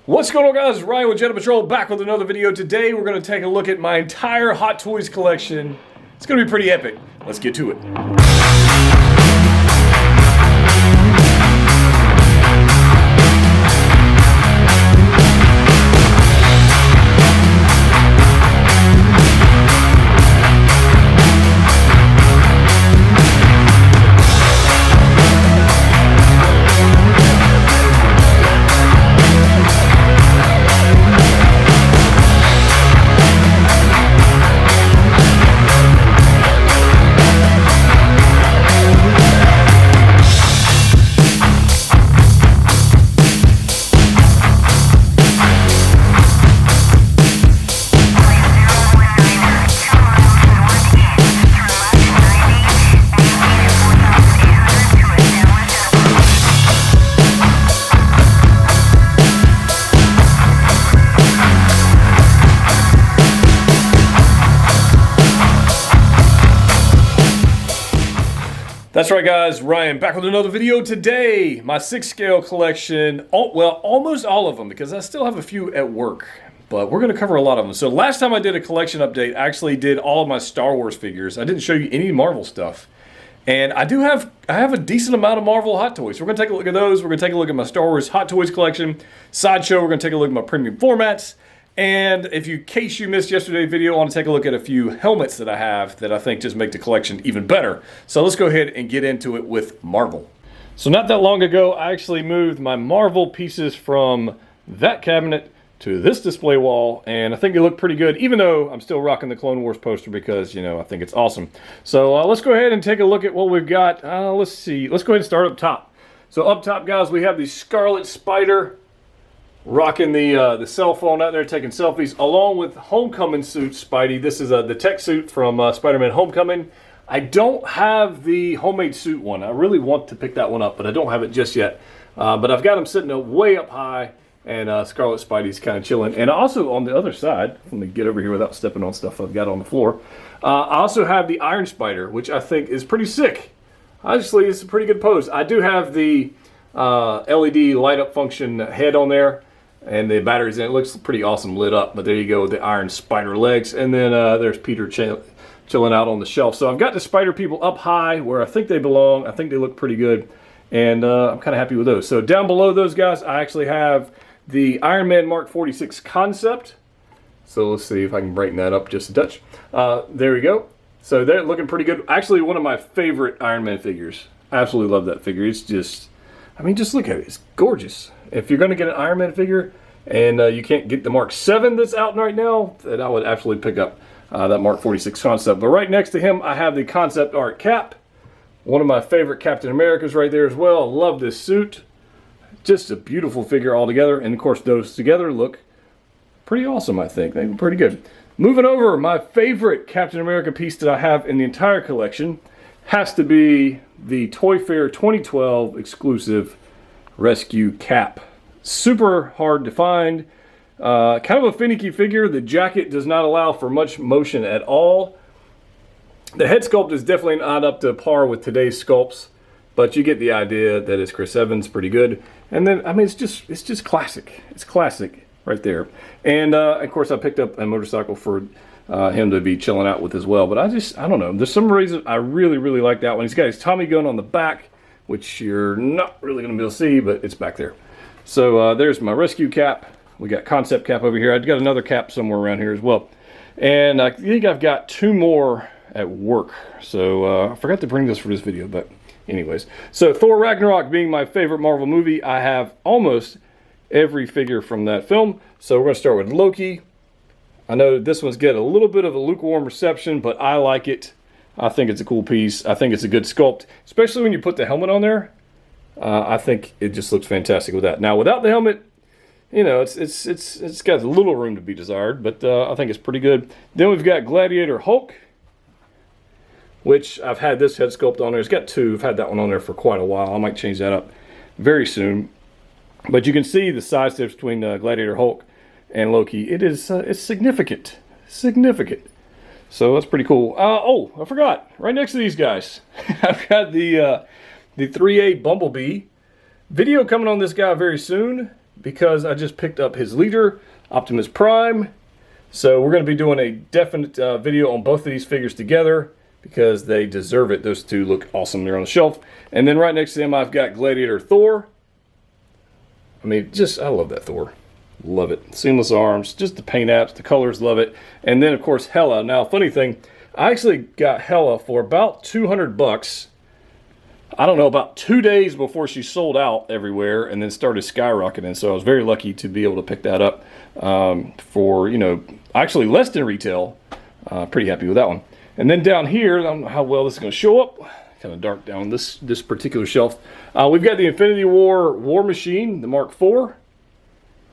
What's going on, guys? Ryan with Jedha Patrol back with another video. Today we're going to take a look at my entire Hot Toys collection. It's going to be pretty epic. Let's get to it. That's right, guys. Ryan back with another video today. My 6-scale collection, well, almost all of them, because I still have a few at work, but we're going to cover a lot of them. So last time I did a collection update, I actually did all of my Star Wars figures. I didn't show you any Marvel stuff. And I have a decent amount of Marvel Hot Toys. So we're going to take a look at those. We're going to take a look at my Star Wars Hot Toys collection. Sideshow, we're going to take a look at my premium formats. And in case you missed yesterday's video, I want to take a look at a few helmets that I have that I think just make the collection even better. So let's go ahead and get into it with Marvel. So not that long ago, I actually moved my Marvel pieces from that cabinet to this display wall, and I think they look pretty good, even though I'm still rocking the Clone Wars poster because, you know, I think it's awesome. So let's go ahead and take a look at what we've got. Let's see. Let's go ahead and start up top. So up top, guys, we have the Scarlet Spider. Rocking the cell phone out there, taking selfies, along with Homecoming suit Spidey. This is the tech suit from Spider-Man Homecoming. I don't have the homemade suit one. I really want to pick that one up, but I don't have it just yet. But I've got him sitting way up high, and Scarlet Spidey's kind of chilling. And also on the other side, let me get over here without stepping on stuff I've got on the floor. I also have the Iron Spider, which I think is pretty sick. Honestly, it's a pretty good pose. I do have the LED light up function head on there. And the batteries in it looks pretty awesome lit up. But there you go with the Iron Spider legs. And then there's Peter chilling out on the shelf. So I've got the Spider people up high where I think they belong. I think they look pretty good. And I'm kind of happy with those. So down below those guys, I actually have the Iron Man Mark 46 concept. So let's see if I can brighten that up just a touch. There we go. So they're looking pretty good. Actually, one of my favorite Iron Man figures. I absolutely love that figure. It's just, I mean, just look at it. It's gorgeous. If you're going to get an Iron Man figure and you can't get the Mark 7 that's out right now, then I would absolutely pick up that Mark 46 concept. But right next to him, I have the concept art Cap. One of my favorite Captain Americas right there as well. Love this suit. Just a beautiful figure altogether. And of course, those together look pretty awesome, I think. They look pretty good. Moving over, my favorite Captain America piece that I have in the entire collection has to be the Toy Fair 2012 exclusive Rescue Cap. Super hard to find. Kind of a finicky figure. The jacket does not allow for much motion at all. The head sculpt is definitely not up to par with today's sculpts, but you get the idea that it's Chris Evans, pretty good. And then, I mean, it's just classic. It's classic right there. And of course, I picked up a motorcycle for him to be chilling out with as well. But I don't know. There's some reason I really like that one. He's got his Tommy gun on the back, which you're not really going to be able to see, but it's back there. So there's my rescue cap. We got concept cap over here. I've got another cap somewhere around here as well. And I think I've got 2 more at work. So I forgot to bring this for this video, but anyways. So Thor Ragnarok being my favorite Marvel movie, I have almost every figure from that film. So we're going to start with Loki. I know this one's getting a little bit of a lukewarm reception, but I like it. I think it's a cool piece. I think it's a good sculpt, especially when you put the helmet on there. I think it just looks fantastic with that. Now, without the helmet, you know, it's got a little room to be desired, but I think it's pretty good. Then we've got Gladiator Hulk, which I've had this head sculpt on there. It's got 2. I've had that one on there for quite a while. I might change that up very soon. But you can see the size difference between Gladiator Hulk and Loki. It is it's significant. Significant. So that's pretty cool. Oh, I forgot. Right next to these guys, I've got the 3A Bumblebee. Video coming on this guy very soon. because I just picked up his leader, Optimus Prime. So we're going to be doing a definite video on both of these figures together because they deserve it. Those two look awesome. They're on the shelf. And then right next to them, I've got Gladiator Thor. I mean, I love that Thor. Love it. Seamless arms, just the paint apps, the colors, love it. And then, of course, Hela. Now, funny thing, I actually got Hela for about 200 bucks. I don't know, about 2 days before she sold out everywhere and then started skyrocketing. So I was very lucky to be able to pick that up for, you know, actually less than retail. Pretty happy with that one. And then down here, I don't know how well this is going to show up. Kind of dark down this particular shelf. We've got the Infinity War Machine, the Mark IV.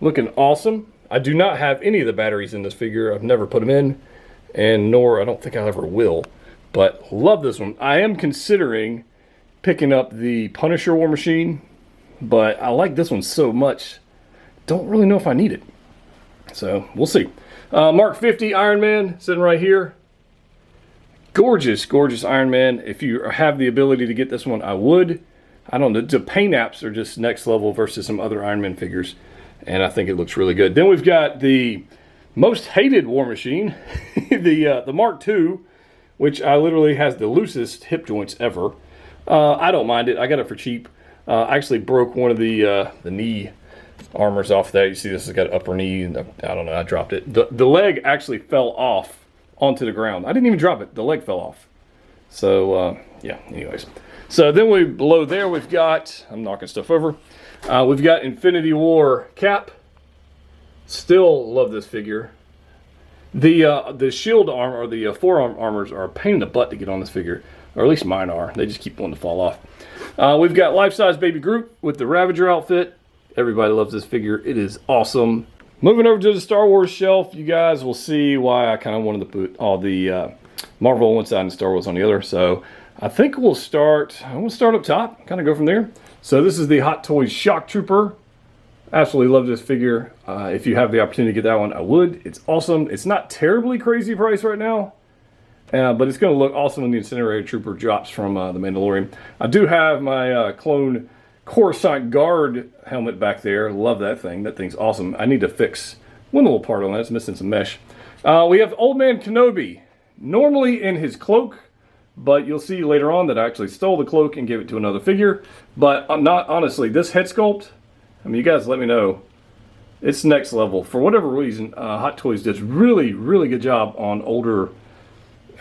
Looking awesome. I do not have any of the batteries in this figure. I've never put them in, and nor I don't think I ever will. But love this one. I am considering picking up the Punisher War Machine, but I like this one so much. Don't really know if I need it. So we'll see. Mark 50 Iron Man sitting right here. Gorgeous, gorgeous Iron Man. If you have the ability to get this one, I would. I don't know. The paint apps are just next level versus some other Iron Man figures. And I think it looks really good. Then we've got the most hated War Machine, the Mark II, which literally has the loosest hip joints ever. I don't mind it. I got it for cheap. I actually broke one of the knee armors off that. You see this has got an upper knee. And I don't know. I dropped it. The leg actually fell off onto the ground. I didn't even drop it. The leg fell off. So, yeah, anyways. So then below there we've got, I'm knocking stuff over. We've got Infinity War Cap. Still love this figure. The shield arm or the forearm armors are a pain in the butt to get on this figure, or at least mine are. They just keep wanting to fall off. We've got life-size Baby Groot with the Ravager outfit. Everybody loves this figure. It is awesome. Moving over to the Star Wars shelf, you guys will see why I kind of wanted to put all the Marvel on one side and Star Wars on the other. So I think we'll start. I'm gonna start up top, kind of go from there. So this is the Hot Toys Shock Trooper. Absolutely love this figure. If you have the opportunity to get that one, I would. It's awesome. It's not terribly crazy price right now, but it's going to look awesome when the Incinerator Trooper drops from The Mandalorian. I do have my clone Coresight Guard helmet back there. Love that thing. That thing's awesome. I need to fix one little part on that. It's missing some mesh. We have Old Man Kenobi, normally in his cloak, but you'll see later on that I actually stole the cloak and gave it to another figure. But not honestly, this head sculpt, I mean, you guys let me know. It's next level. For whatever reason, Hot Toys does really, really good job on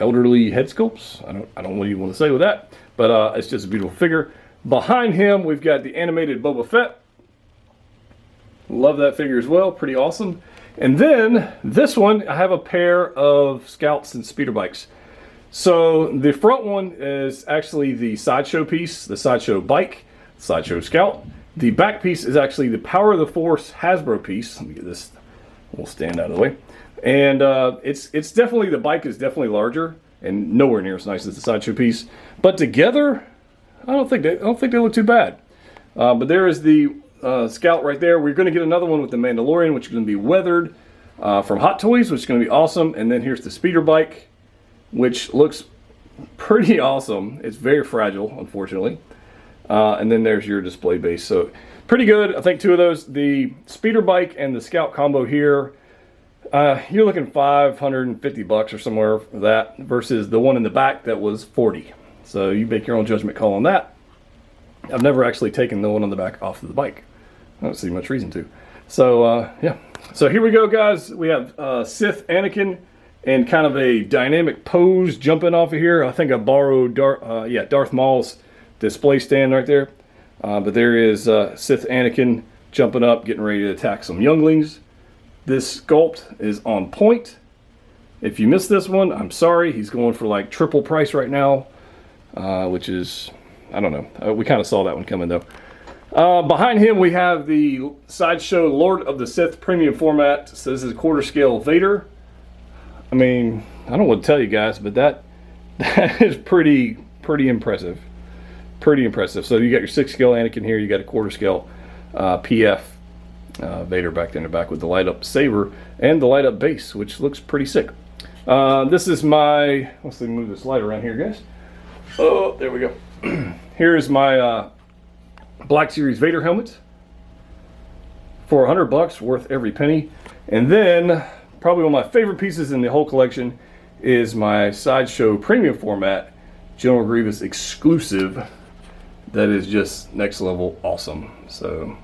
elderly head sculpts. I don't know what you want to say with that, but it's just a beautiful figure. Behind him, we've got the animated Boba Fett. Love that figure as well. Pretty awesome. And then this one, I have a pair of Scouts and speeder bikes. So the front one is actually the Sideshow piece, the Sideshow bike, Sideshow Scout. The back piece is actually the Power of the Force Hasbro piece. Let me get this. We'll stand out of the way. And it's definitely, the bike is definitely larger and nowhere near as nice as the Sideshow piece. But together, I don't think they look too bad. But there is the Scout right there. We're going to get another one with the Mandalorian, which is going to be weathered from Hot Toys, which is going to be awesome. And then here's the speeder bike, which looks pretty awesome. It's very fragile, unfortunately. And then there's your display base. So pretty good. I think two of those, the speeder bike and the Scout combo here, you're looking $550 or somewhere for that versus the one in the back that was $40. So you make your own judgment call on that. I've never actually taken the one on the back off of the bike. I don't see much reason to. So yeah. So here we go, guys. We have Sith Anakin and kind of a dynamic pose jumping off of here. I think I borrowed Darth Maul's display stand right there. But there is Sith Anakin jumping up, getting ready to attack some younglings. This sculpt is on point. If you missed this one, I'm sorry. He's going for like triple price right now, which is, I don't know. We kind of saw that one coming though. Behind him, we have the Sideshow Lord of the Sith premium format. So this is quarter scale Vader. I mean, I don't want to tell you guys, but that is pretty impressive. Pretty impressive. So you got your 6 scale Anakin here. You got a quarter scale PF Vader back there in the back with the light up saber and the light up base, which looks pretty sick. This is my, let's move this light around here, guys. Oh, there we go. Here is my Black Series Vader helmet. for $100, worth every penny. And then, probably one of my favorite pieces in the whole collection is my Sideshow premium format General Grievous exclusive. That is just next level awesome. So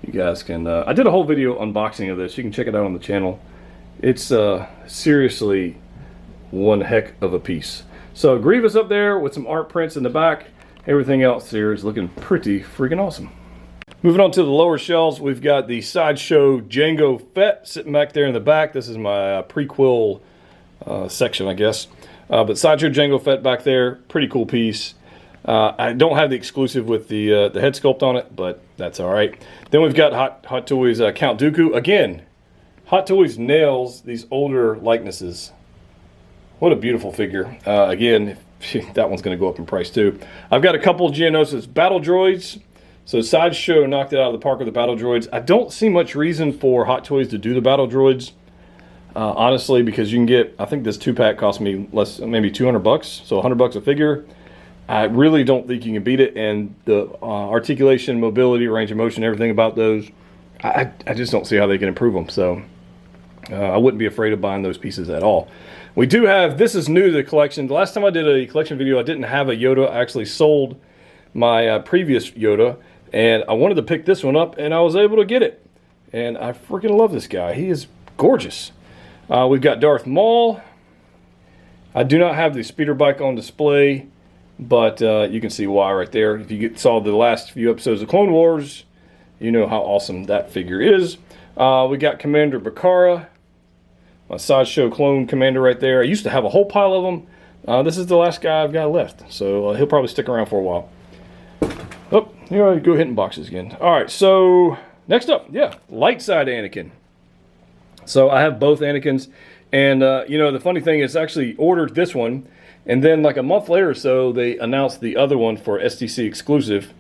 you guys can, I did a whole video unboxing of this. You can check it out on the channel. It's seriously one heck of a piece. So Grievous up there with some art prints in the back. Everything else here is looking pretty freaking awesome. Moving on to the lower shelves, we've got the Sideshow Jango Fett sitting back there in the back. This is my prequel section, I guess. But Sideshow Jango Fett back there, pretty cool piece. I don't have the exclusive with the head sculpt on it, but that's all right. Then we've got Hot Toys Count Dooku. Again, Hot Toys nails these older likenesses. What a beautiful figure. Again, that one's going to go up in price too. I've got a couple Geonosis battle droids. So Sideshow knocked it out of the park with the battle droids. I don't see much reason for Hot Toys to do the battle droids, honestly, because you can get, I think this 2-pack cost me less, maybe $200, so $100 a figure. I really don't think you can beat it, and the articulation, mobility, range of motion, everything about those, I just don't see how they can improve them. So I wouldn't be afraid of buying those pieces at all. We do have, this is new to the collection. The last time I did a collection video, I didn't have a Yoda. I actually sold my previous Yoda, and I wanted to pick this one up, and I was able to get it. And I freaking love this guy. He is gorgeous. We've got Darth Maul. I do not have the speeder bike on display, but you can see why right there. If you saw the last few episodes of Clone Wars, you know how awesome that figure is. We got Commander Bakara, my Sideshow clone commander right there. I used to have a whole pile of them. This is the last guy I've got left, so he'll probably stick around for a while. Oh, here I go hitting boxes again. All right, so next up, yeah, light side Anakin. So I have both Anakins, and you know, the funny thing is, I actually ordered this one, and then like a month later or so, they announced the other one for STC exclusive,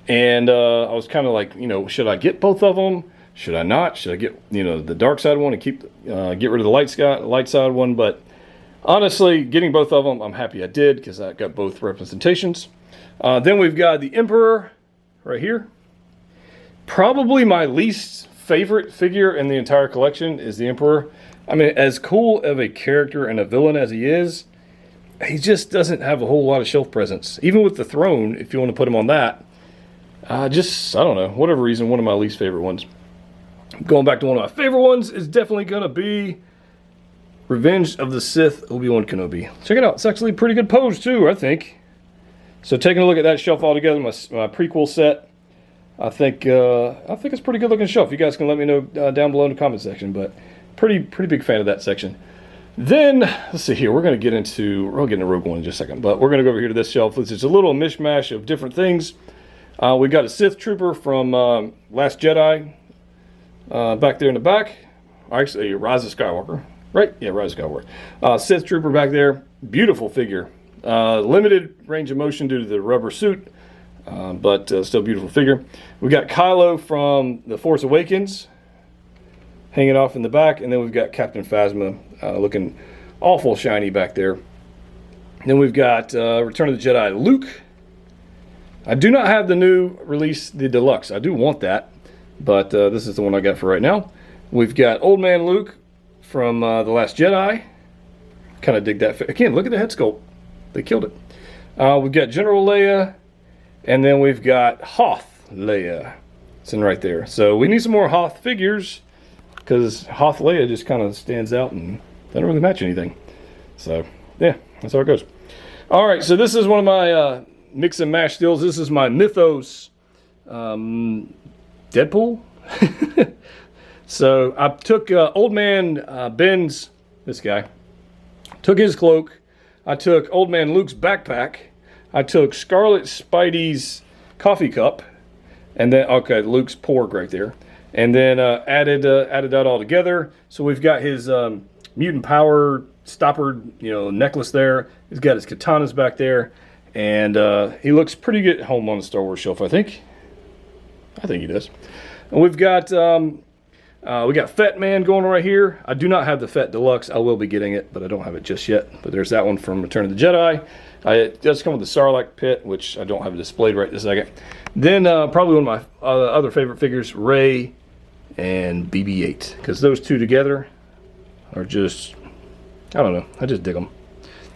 and I was kind of like, you know, should I get both of them? Should I not? Should I get, you know, the dark side one and keep get rid of the light side one? But honestly, getting both of them, I'm happy I did, because I got both representations. Then we've got the Emperor right here. Probably my least favorite figure in the entire collection is the Emperor. I mean, as cool of a character and a villain as he is, he just doesn't have a whole lot of shelf presence. Even with the throne, if you want to put him on that, I don't know, whatever reason, one of my least favorite ones. Going back to one of my favorite ones is definitely going to be Revenge of the Sith, Obi-Wan Kenobi. Check it out. It's actually a pretty good pose too, I think. So taking a look at that shelf all together, my prequel set, I think it's a pretty good looking shelf. You guys can let me know down below in the comment section, but pretty big fan of that section. Then, let's see here, we'll get into Rogue One in just a second, but we're going to go over here to this shelf. This is a little mishmash of different things. We got a Sith Trooper from Last Jedi back there in the back. Actually, Rise of Skywalker, right? Yeah, Rise of Skywalker. Sith Trooper back there, beautiful figure. Limited range of motion due to the rubber suit, but still beautiful figure. We got Kylo from The Force Awakens hanging off in the back, and then we've got Captain Phasma looking awful shiny back there. Then we've got Return of the Jedi Luke. I do not have the new release, the Deluxe. I do want that, but this is the one I got for right now. We've got Old Man Luke from The Last Jedi. Kind of dig that. Again, look at the head sculpt. They killed it. We've got General Leia, and then we've got Hoth Leia sitting right there. So we need some more Hoth figures, because Hoth Leia just kind of stands out and doesn't really match anything. So yeah, that's how it goes. All right, so this is one of my mix and mash deals. This is my Mythos Deadpool. So I took Old Man Ben's, this guy, took his cloak. I took Old Man Luke's backpack. I took Scarlet Spidey's coffee cup, and then Luke's porg right there, and then added that all together. So we've got his mutant power stopper, necklace there. He's got his katanas back there, and he looks pretty good at home on the Star Wars shelf. I think he does. And we've got we got Fett Man going right here. I do not have the Fett Deluxe. I will be getting it, but I don't have it just yet. But there's that one from Return of the Jedi. It does come with the Sarlacc pit, which I don't have displayed right this second. Then probably one of my other favorite figures, Rey and BB-8, because those two together are just, I don't know, I just dig them.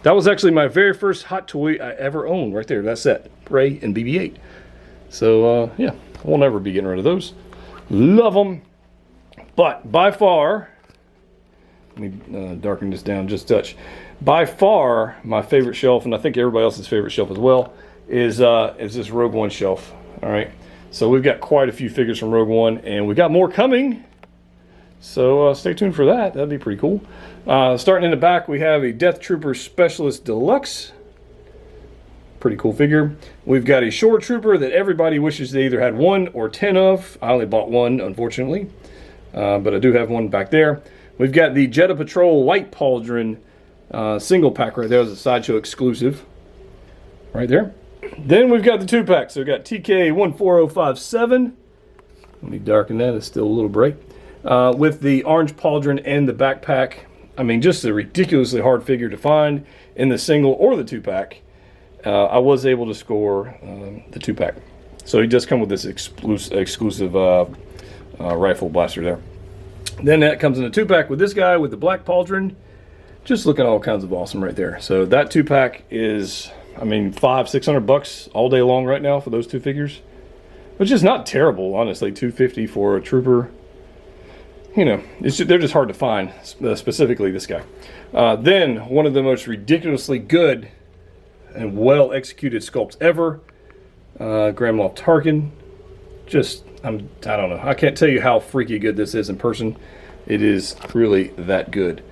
That was actually my very first hot toy I ever owned, right there, that set, Rey and BB-8. So yeah, I won't ever be getting rid of those. Love them. But by far, let me darken this down just a touch. By far, my favorite shelf, and I think everybody else's favorite shelf as well, is this Rogue One shelf. All right, so we've got quite a few figures from Rogue One, and we got more coming. So stay tuned for that. That'd be pretty cool. Starting in the back, we have a Death Trooper Specialist Deluxe. Pretty cool figure. We've got a Shore Trooper that everybody wishes they either had 1 or 10 of. I only bought 1, unfortunately, but I do have one back there. We've got the Jedha Patrol White Pauldron single pack right there. As a Sideshow exclusive right there. Then we've got the 2-pack. So we've got TK14057. Let me darken that. It's still a little bright. With the orange pauldron and the backpack. I mean, just a ridiculously hard figure to find in the single or the 2-pack. I was able to score the 2-pack. So he does come with this exclusive rifle blaster there. Then that comes in a 2-pack with this guy with the black pauldron. Just looking all kinds of awesome right there. So that 2-pack is, I mean, $500-600 all day long right now for those 2 figures. Which is not terrible, honestly. $250 for a trooper. You know, they're just hard to find, specifically this guy. Then, one of the most ridiculously good and well-executed sculpts ever, Grand Moff Tarkin. Just, I don't know. I can't tell you how freaky good this is in person. It is really that good.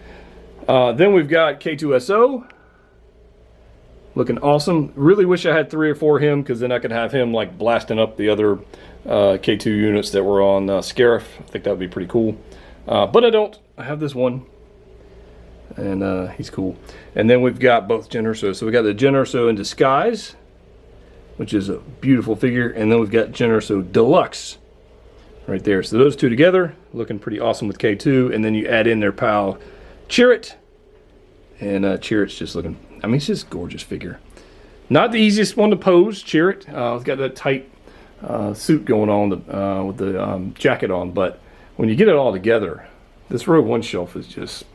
Then we've got K2SO. Looking awesome. Really wish I had 3 or 4 of him, because then I could have him like blasting up the other K2 units that were on Scarif. I think that would be pretty cool. But I don't. I have this one. And he's cool. And then we've got both Jyn Erso. So we got the Jyn Erso in disguise, which is a beautiful figure. And then we've got Jyn Erso Deluxe right there. So those two together, looking pretty awesome with K2. And then you add in their pal Chirrut. And Chirrut's just looking, I mean, it's just a gorgeous figure. Not the easiest one to pose, Chirrut. It's got that tight suit going on with the jacket on. But when you get it all together, this Rogue One shelf is just,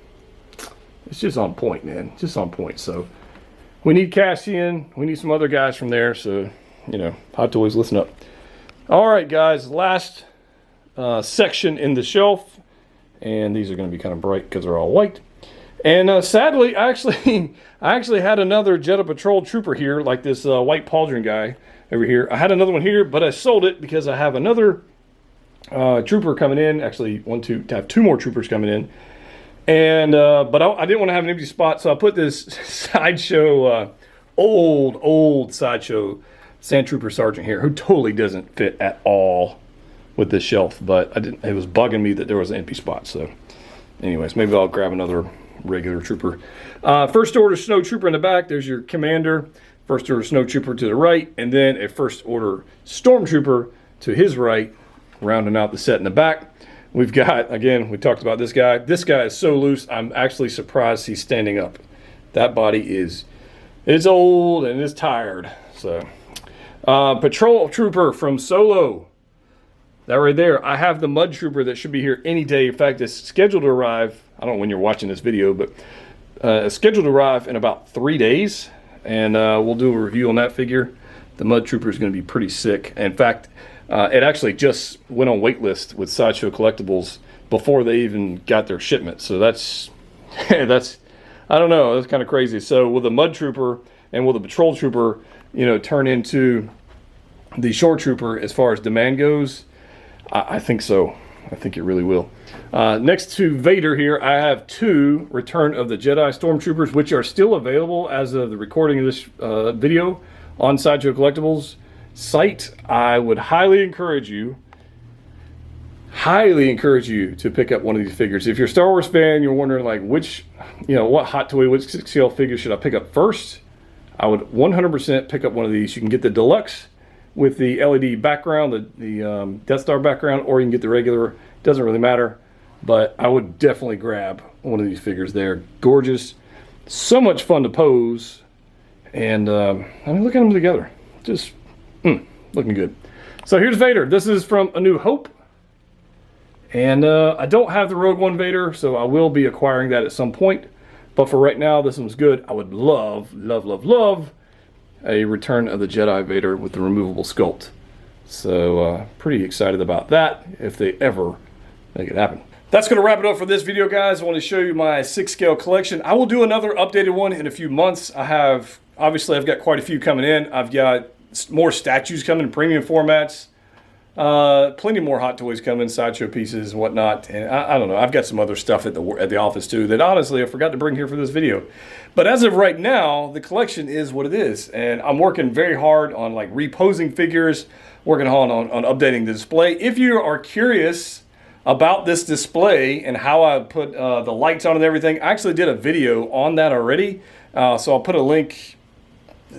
it's just on point, man. Just on point. So we need Cassian. We need some other guys from there. So, you know, Hot Toys, listen up. All right, guys. Last section in the shelf. And these are going to be kind of bright because they're all white. And sadly, I actually had another Jedha Patrol trooper here, like this white pauldron guy over here. I had another one here, but I sold it because I have another trooper coming in. Actually, I have 2 more troopers coming in. And but I didn't want to have an empty spot, so I put this Sideshow, old Sideshow Sand Trooper Sergeant here, who totally doesn't fit at all with this shelf. But it was bugging me that there was an empty spot. So, anyways, maybe I'll grab another regular trooper. First order snow trooper in the back. There's your commander. First order snow trooper to the right, and then a first order stormtrooper to his right, rounding out the set in the back. We've got, again, we talked about this guy. This guy is so loose, I'm actually surprised he's standing up. That body it's old and it's tired. So, patrol trooper from Solo. That right there. I have the mud trooper that should be here any day. In fact, it's scheduled to arrive. I don't know when you're watching this video, but it's scheduled to arrive in about 3 days. And we'll do a review on that figure. The mud trooper is going to be pretty sick. In fact, it actually just went on waitlist with Sideshow Collectibles before they even got their shipment. So that's, I don't know, that's kind of crazy. So will the mud trooper and will the patrol trooper, you know, turn into the shore trooper as far as demand goes? I think so. I think it really will. Next to Vader here, I have 2 Return of the Jedi Stormtroopers, which are still available as of the recording of this video on Sideshow Collectibles site. I would highly encourage you to pick up one of these figures. If you're a Star Wars fan, you're wondering like which, you know, what hot toy, which scale figure should I pick up first? I would 100% pick up one of these. You can get the Deluxe with the LED background, the Death Star background, or you can get the regular. Doesn't really matter, but I would definitely grab one of these figures there. Gorgeous, so much fun to pose, and I mean, look at them together. Just looking good. So here's Vader. This is from A New Hope. And I don't have the Rogue One Vader, so I will be acquiring that at some point. But for right now, this one's good. I would love, love, love, love a Return of the Jedi Vader with the removable sculpt. So pretty excited about that if they ever make it happen. That's going to wrap it up for this video, guys. I want to show you my 6-scale collection. I will do another updated one in a few months. Obviously, I've got quite a few coming in. I've got more statues coming in premium formats. Plenty more Hot Toys coming, Sideshow pieces and whatnot. And I don't know. I've got some other stuff at the office too that honestly I forgot to bring here for this video. But as of right now, the collection is what it is. And I'm working very hard on like reposing figures, working on updating the display. If you are curious about this display and how I put the lights on and everything, I actually did a video on that already. So I'll put a link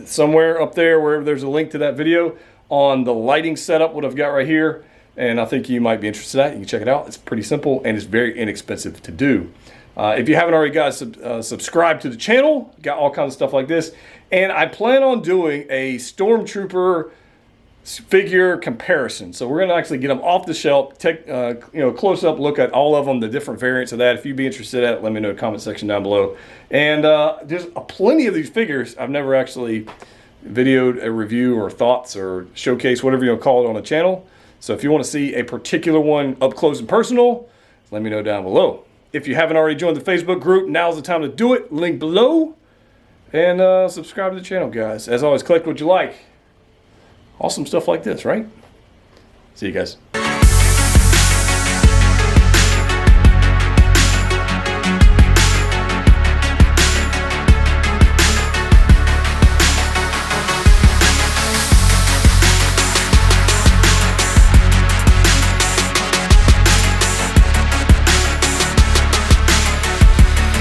somewhere up there wherever there's a link to that video on the lighting setup, what I've got right here. And I think you might be interested in that. You can check it out. It's pretty simple and it's very inexpensive to do. If you haven't already, guys, subscribe to the channel. Got all kinds of stuff like this. And I plan on doing a Stormtrooper figure comparison. So we're going to actually get them off the shelf, take close up look at all of them, the different variants of that. If you'd be interested in it, let me know in the comment section down below. And there's plenty of these figures I've never actually videoed a review or thoughts or showcase, whatever you want to call it, on the channel. So if you want to see a particular one up close and personal, let me know down below. If you haven't already joined the Facebook group, now's the time to do it. Link below. And subscribe to the channel, guys. As always, collect what you like. Awesome stuff like this, right? See you guys.